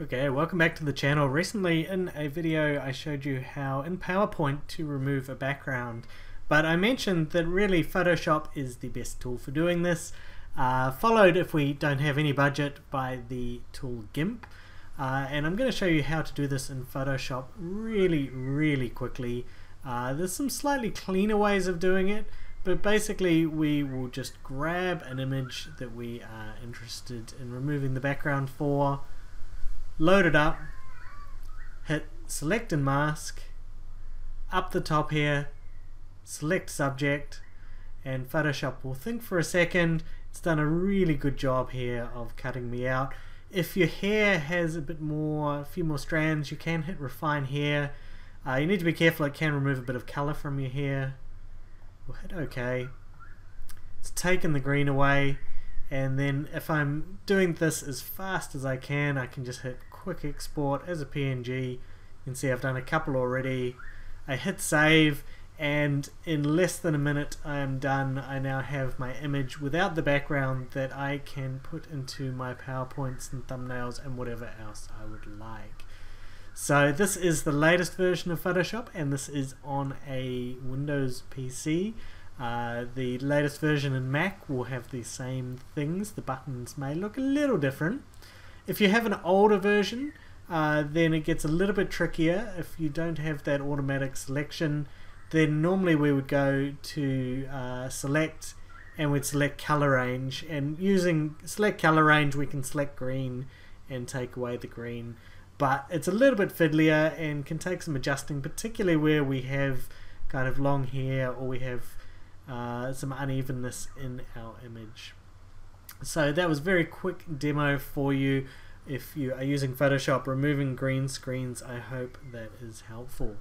Okay, welcome back to the channel. Recently in a video I showed you how in PowerPoint to remove a background, but I mentioned that really Photoshop is the best tool for doing this, followed, if we don't have any budget, by the tool GIMP. And I'm going to show you how to do this in Photoshop really quickly. There's some slightly cleaner ways of doing it, but basically we will just grab an image that we are interested in removing the background for, load it up, hit select and mask, up the top here, select subject, and Photoshop will think for a second. It's done a really good job here of cutting me out. If your hair has a few more strands, you can hit refine hair. You need to be careful, it can remove a bit of color from your hair. We'll hit OK. It's taken the green away, and then if I'm doing this as fast as I can just hit quick export as a PNG. You can see I've done a couple already. I hit save, and in less than a minute I am done. I now have my image without the background that I can put into my PowerPoints and thumbnails and whatever else I would like. So this is the latest version of Photoshop, and this is on a Windows PC. The latest version in Mac will have the same things. The buttons may look a little different. If you have an older version, then it gets a little bit trickier. If you don't have that automatic selection, then normally we would go to select, and we'd select color range, and using select color range we can select green and take away the green, but it's a little bit fiddlier and can take some adjusting, particularly where we have kind of long hair or we have some unevenness in our image. So that was a very quick demo for you if you are using Photoshop removing green screens. I hope that is helpful.